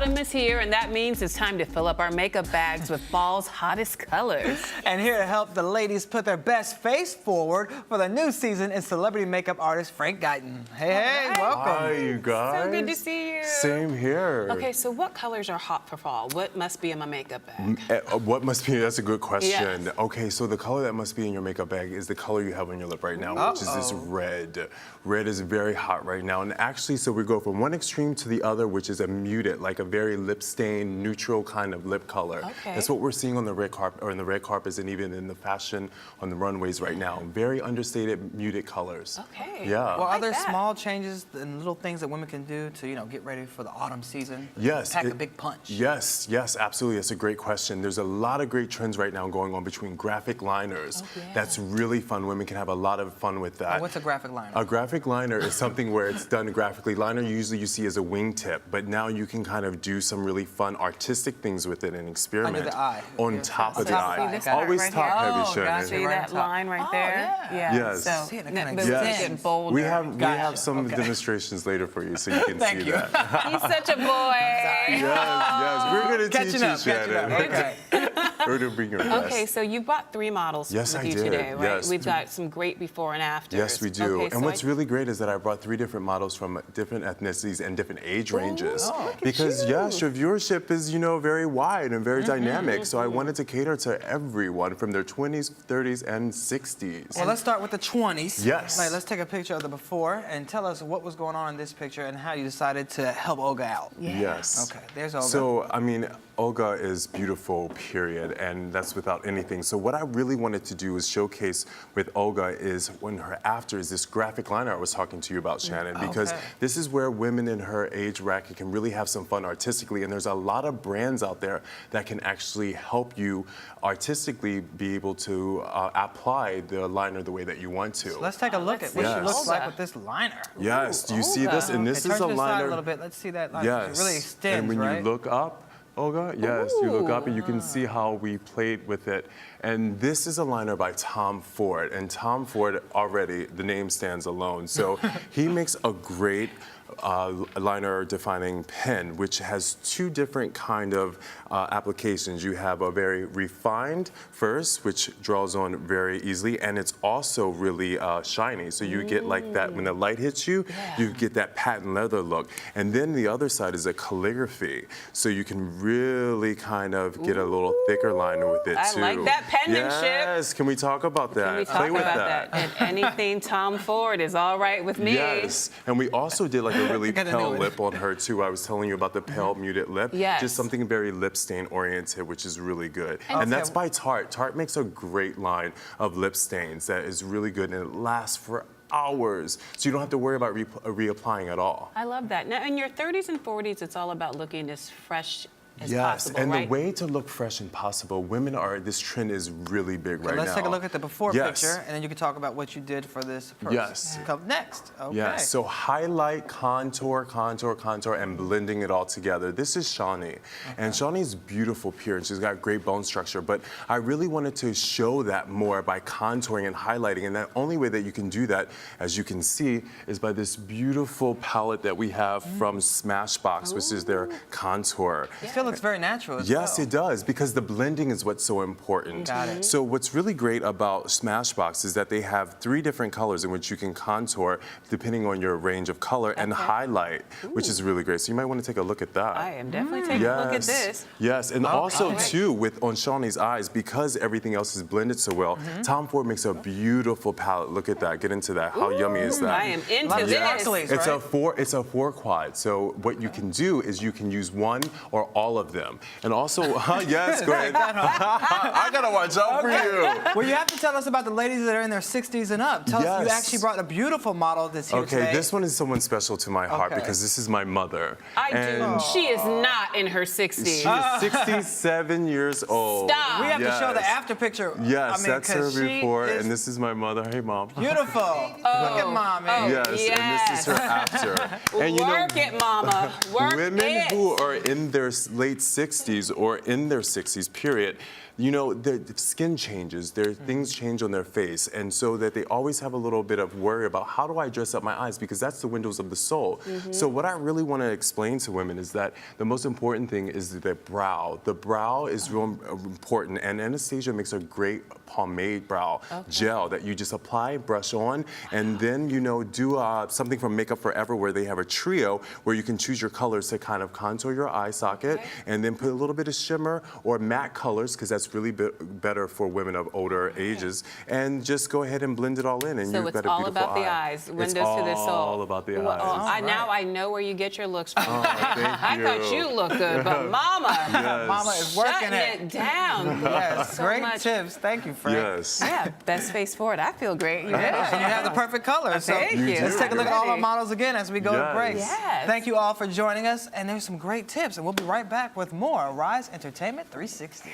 Autumn is here, and that means it's time to fill up our makeup bags with fall's hottest colors. And here to help the ladies put their best face forward for the new season is celebrity makeup artist Frank Guyton. Hey, welcome. Hi, you guys. So good to see you. Same here. Okay, so what colors are hot for fall? What must be in my makeup bag? What must be? That's a good question. Yes. Okay, so the color that must be in your makeup bag is the color you have on your lip right now, which is this red. Red is very hot right now, and actually, so we go from one extreme to the other, which is a muted, like a very lip stain, neutral kind of lip color. Okay. That's what we're seeing on the red carpet, or in the red carpets, and even in the fashion on the runways right now. Very understated, muted colors. Okay. Yeah. Well, are there that. small changes and little things that women can do to, get ready for the autumn season? Yes. Pack a big punch. Yes, absolutely. That's a great question. There's a lot of great trends right now going on between graphic liners. Oh, yeah. That's really fun. Women can have a lot of fun with that. What's a graphic liner? A graphic liner is something where it's done graphically. Liner usually you see as a wingtip, but now you can kind of do some really fun artistic things with it and experiment. Under the eye. On top of the top of eye. the eye. Always Right top here. heavy, Oh, Shannon. gotcha. See Right that on top. line right Oh, there? yeah. Yes. So, See it, it but kinda it's Yes. getting bolder. We have Gotcha. some Okay. demonstrations later for you so you can Thank see you. that. He's such a boy. Yes, we're going to teach Catching you, up, catching up. Shannon. Okay. We're going to bring your best. Okay, so you brought 3 models Yes, with I you did. today, right? Yes. We've got some great before and afters. Yes, we do. Okay, so and what's really great is that I brought 3 different models from different ethnicities and different age ranges. look at Because you. yes, your viewership is, very wide and very dynamic. So I wanted to cater to everyone from their 20s, 30s, and 60s. Well, let's start with the 20s. Yes. Like, let's take a picture of the before and tell us what was going on in this picture and how you decided to help Olga out. Yes. Okay, there's Olga. So, Olga is beautiful, period, and that's without anything. So what I really wanted to do is showcase with Olga is when her after is this graphic liner I was talking to you about, Shannon, because this is where women in her age bracket can really have some fun artistically, and there's a lot of brands out there that can actually help you artistically be able to apply the liner the way that you want to. So let's take a look at what Yes. she looks Olga. like with this liner. Yes, do you see Olga. this? And this Okay, is turn a to the side liner. a little bit. Let's see that liner. Yes. It really extends, and when right? you look up, Olga, yes, you look up and you can see how we played with it. And this is a liner by Tom Ford. And Tom Ford, already, the name stands alone. So he makes a great liner defining pen, which has 2 different kind of applications. You have a very refined first, which draws on very easily, and it's also really shiny. So you get like that, when the light hits you, you get that patent leather look. And then the other side is a calligraphy. So you can really kind of get a little thicker liner with it too. I like that penmanship. Yes, can we talk about that? Can we talk Play with about that? And anything Tom Ford is all right with me. Yes, and we also did like a really Gotta pale do it. lip on her too. I was telling you about the pale muted lip. Yes. Just something very lip stain oriented, which is really good. Okay. And that's by Tarte. Tarte makes a great line of lip stains that is really good and it lasts for hours. So you don't have to worry about reapplying at all. I love that. Now, in your 30s and 40s, it's all about looking as fresh as Yes, possible, and right? the way to look fresh and possible, this trend is really big right Let's now. take a look at the before Yes. picture, and then you can talk about what you did for this person. Yes. Come next. Okay. Yes, so highlight, contour, contour, contour, and blending it all together. This is Shawnee, and Shawnee's beautiful appearance. She's got great bone structure, but I really wanted to show that more by contouring and highlighting, and the only way that you can do that, as you can see, is by this beautiful palette that we have from Smashbox, which is their contour. It still looks very natural as Yes, well. it does, because the blending is what's so important. Got it. So what's really great about Smashbox is that they have 3 different colors in which you can contour depending on your range of color and highlight, which is really great. So you might want to take a look at that. I am definitely taking a look at this. Yes, and also Okay. too, on Shawnee's eyes, because everything else is blended so well, Tom Ford makes a beautiful palette. Look at that. Get into that. How yummy is that? I am A lot into of this. sparklies, It's right? a 4 quad. So what you can do is you can use one or all of them. And also, yes, go ahead. I gotta watch out for you. Well, you have to tell us about the ladies that are in their 60s and up. Tell us, you Yes. actually brought a beautiful model that's here Okay, today. this one is someone special to my heart Okay. because this is my mother. I do. And She is not in her 60s. She is 67 years old. Stop. We have to show the Yes. after picture. Yes, I mean, that's her 'cause she before, is and this is my mother. Hey, Mom. beautiful. Look at mommy. Yes, and this is her after. And Work it, mama. Work women it. who are in their late 60s or in their 60s, period, you know, their skin changes, their things change on their face, and so that they always have a little bit of worry about how do I dress up my eyes, because that's the windows of the soul. So what I really want to explain to women is that the most important thing is the brow. The brow is real important, and Anastasia makes a great pomade brow gel that you just apply, brush on, and then, you know, do something from Makeup Forever where they have a trio where you can choose your colors to kind of contour your eye socket, and then put a little bit of shimmer or matte colors, because that's really better for women of older ages, and just go ahead and blend it all in, and So you've it's got a all beautiful about the eye. eyes, windows It's to the soul. all about the eyes. Now I know where you get your looks from. Thank I thought you looked good, but Mama, Mama is working shutting it down. Yes, So great much. tips. Thank you, Frank. Yes. Yeah, best face forward. I feel great. You ready? And you have the perfect color. So Thank you. let's take a look at all our Ready. models again as we go to Yes. break. Yes. Thank you all for joining us. And there's some great tips. And we'll be right back with more Rise Entertainment 360.